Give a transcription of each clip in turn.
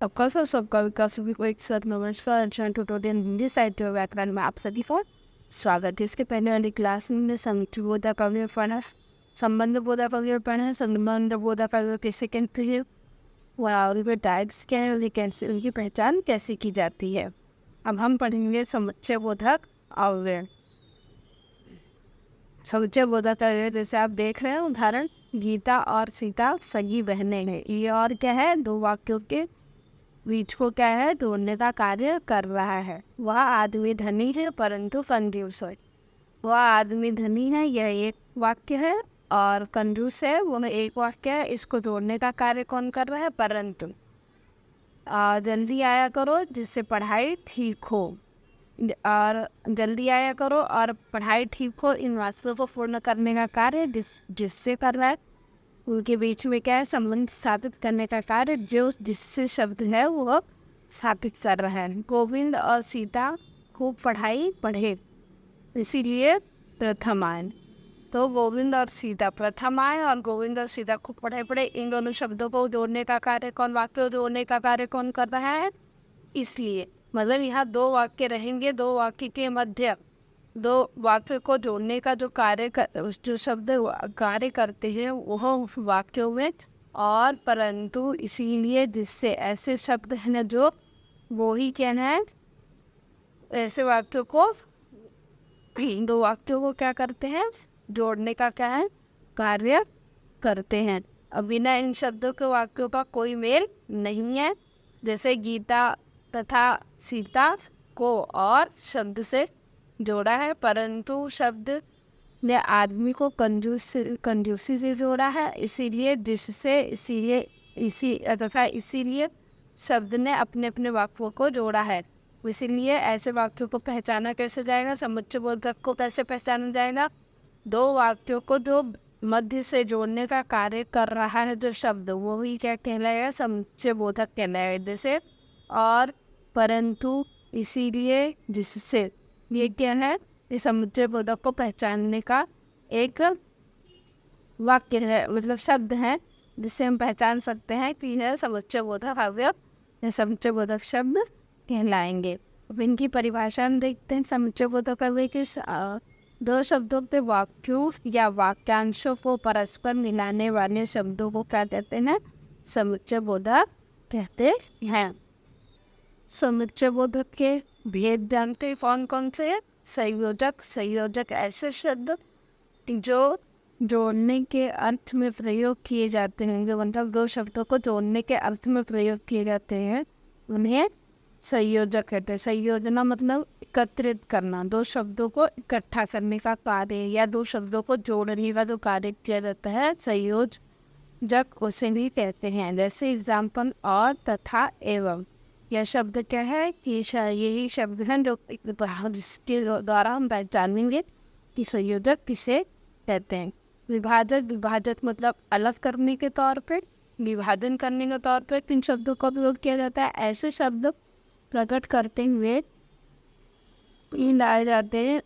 सबका विकास भी को एक साथ नमस्कार अच्छा ट्यूटोरियल हिंदी साहित्य व्याकरण में आप सभी का स्वागत है। इसके पहले वाली क्लास में संयुक्त बोधक अवयव पढ़ा, संबंध बोधक अवयव पढ़ा, संबंध बोधक अवयव के सेकंड पीरियड उनके टाइप्स क्या है, उनकी कैसे उनकी पहचान कैसे की जाती है। अब हम पढ़ेंगे समुच्चय बोधक अवयव। समुच्चय बोधक अवयव जैसे आप देख रहे हैं उदाहरण, गीता और सीता सगी बहनें हैं। ये और क्या है, दो वाक्यों के बीच को क्या है, जोड़ने का कार्य कर रहा है। वह आदमी धनी है परंतु कंजूस है। वह आदमी धनी है, यह एक वाक्य है, और कंजूस है वह एक वाक्य है। इसको जोड़ने का कार्य कौन कर रहा है, परंतु। जल्दी आया करो जिससे पढ़ाई ठीक हो, और जल्दी आया करो और पढ़ाई ठीक हो, इन वाक्यों को पूर्ण करने का कार्य जिससे कर रहा है। उनके बीच में क्या है, संबंध स्थापित करने का कार्य जो जिससे शब्द है वो स्थापित कर रहा है। गोविंद और सीता खूब पढ़ाई पढ़े इसीलिए प्रथम आए। तो गोविंद और सीता प्रथम आए और गोविंद और सीता खूब पढ़ाई पढ़े, इन दोनों शब्दों को जोड़ने का कार्य कौन, वाक्य जोड़ने का कार्य कौन कर रहा है। इसलिए मतलब यहाँ दो वाक्य रहेंगे, दो वाक्य के मध्य दो वाक्य को जोड़ने का जो जो शब्द कार्य करते हैं वह उस वाक्यों में और परंतु, इसीलिए जिससे ऐसे शब्द हैं ना जो वो ही कहना है, ऐसे वाक्यों को दो वाक्यों को क्या करते हैं, जोड़ने का क्या है, कार्य करते हैं। अब बिना इन शब्दों के वाक्यों का कोई मेल नहीं है। जैसे गीता तथा सीता को और शब्द से जोड़ा है, परंतु शब्द ने आदमी को कंजूसी से जोड़ा है, इसीलिए जिससे इसीलिए शब्द ने अपने अपने वाक्यों को जोड़ा है। इसीलिए ऐसे वाक्यों को पहचाना कैसे जाएगा, समुच्चय बोधक को कैसे पहचाना जाएगा, दो वाक्यों को जो मध्य से जोड़ने का कार्य कर रहा है जो शब्द, वो ही क्या कहलाएगा, समुच्चय बोधक कहलाएगा। जैसे और, परंतु, इसीलिए, जिससे, ये क्या है, इस समुच्चय बोधक को पहचानने का एक वाक्य है, मतलब शब्द है जिससे हम पहचान सकते हैं कि यह समुच्चय बोधक अवयव या समुच्चय बोधक शब्द कहलाएंगे। अब इनकी परिभाषा हम देखते हैं। समुच्चय बोधक अवयव के दो शब्दों के वाक्यों या वाक्यांशों को परस्पर मिलाने वाले शब्दों को क्या कहते हैं, समुच्चय बोधक कहते हैं। समुच्चय बोधक के भेद जानते हैं कौन कौन से हैं। संयोजक ऐसे शब्द जो जोड़ने के अर्थ में प्रयोग किए जाते हैं, जो मतलब दो शब्दों को जोड़ने के अर्थ में प्रयोग किए जाते हैं, उन्हें संयोजक कहते हैं। संयोजना मतलब एकत्रित करना, दो शब्दों को इकट्ठा करने का कार्य या दो शब्दों को जोड़ने का जो कार्य किया जाता है, संयोजक उसे भी कहते हैं। जैसे एग्जाम्पल और, तथा, एवं। यह शब्द क्या है कि यही शब्द हैं जो जिसके द्वारा हम पहचानेंगे कि संयोजक किसे कहते हैं। विभाजक मतलब अलग करने के तौर पे, विभाजन करने के तौर पे किन शब्दों का प्रयोग किया जाता है, ऐसे शब्द प्रकट करते हुए लाए जाते हैं,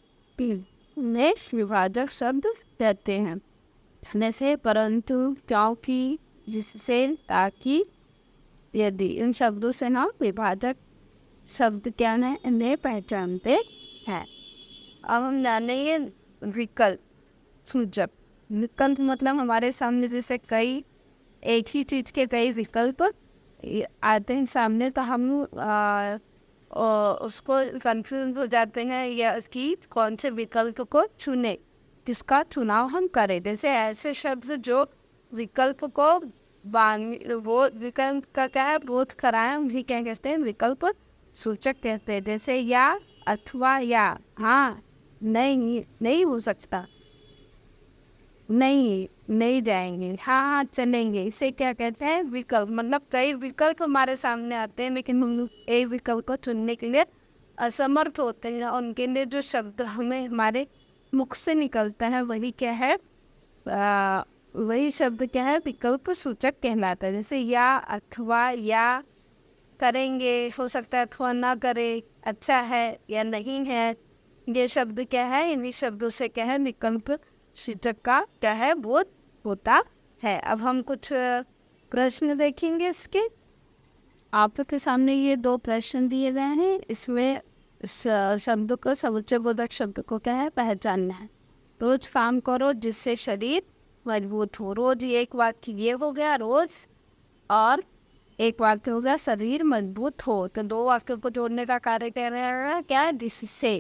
उन्हें विभाजक शब्द कहते हैं। जैसे परंतु, क्योंकि, जिससे, ताकि, यदि। इन शब्दों से ना विभाजक शब्द क्या है, इन्हें पहचानते हैं। अब हम जानेंगे विकल्प सूचक। विकल्प मतलब हमारे सामने जैसे कई एक ही चीज़ के कई विकल्प आते हैं सामने, तो हम उसको कंफ्यूज हो जाते हैं या उसकी कौन से विकल्प को चुने, किसका चुनाव हम करें। जैसे ऐसे शब्द जो विकल्प को वो विकल्प का क्या है, बोध कराएं, उन्हें क्या कहते हैं, विकल्प सूचक कहते हैं। जैसे या, अथवा, या, हाँ, नहीं हो सकता, नहीं जाएंगे, हाँ चलेंगे, इसे क्या कहते हैं, विकल्प। मतलब कई विकल्प हमारे सामने आते हैं लेकिन हम एक विकल्प को चुनने के लिए असमर्थ होते हैं। उनके लिए जो शब्द हमें हमारे मुख से निकलता है वही क्या है, वही शब्द क्या है, विकल्प सूचक कहलाता है। जैसे या, अथवा, या करेंगे, हो सकता है अथवा ना करे, अच्छा है या नहीं है, ये शब्द क्या है, इन्हीं शब्दों से क्या है, विकल्प सूचक का क्या है, बोध होता है। अब हम कुछ प्रश्न देखेंगे इसके। आपके सामने ये 2 प्रश्न दिए गए हैं। इसमें शब्द को, समुच्चय बोधक शब्द को क्या है, पहचानना है। रोज काम करो जिससे शरीर मजबूत हो। रोज ये एक वाक्य ये हो गया रोज, और एक वाक्य हो गया शरीर मजबूत हो। तो 2 वाक्यों को जोड़ने का कार्य कर रहा है क्या, जिससे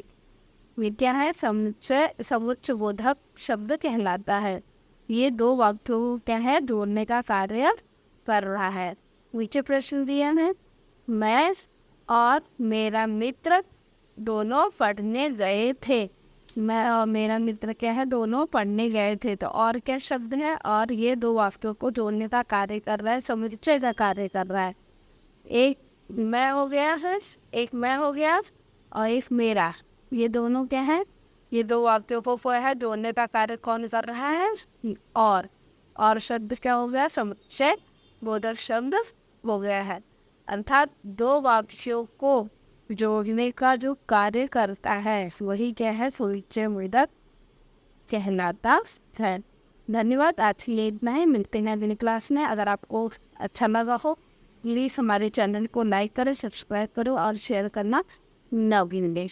ये क्या है, समुच्चय बोधक शब्द कहलाता है। ये 2 वाक्यों को क्या है, जोड़ने का कार्य कर रहा है। नीचे प्रश्न दिया है, मैं और मेरा मित्र दोनों पढ़ने गए थे। मैं और मेरा मित्र क्या है, दोनों पढ़ने गए थे। तो और क्या शब्द है, और ये 2 वाक्यों को जोड़ने का कार्य कर रहा है, समुच्चय का कार्य कर रहा है। एक मैं हो गया है, एक मैं हो गया और एक मेरा, ये दोनों क्या है, ये 2 वाक्यों को है जोड़ने का कार्य कौन कर रहा है, और शब्द क्या हो गया, समुच्चय बोधक शब्द हो गया है। अर्थात 2 वाक्यों को जोड़ने का जो कार्य करता है वही क्या है, समुच्चय बोधक कहलाता है। धन्यवाद। आज के लिए इतना ही, मिलते हैं अगली क्लास में। अगर आपको अच्छा लगा हो प्लीज़ हमारे चैनल को लाइक करें, सब्सक्राइब करो और शेयर करना न भूलें।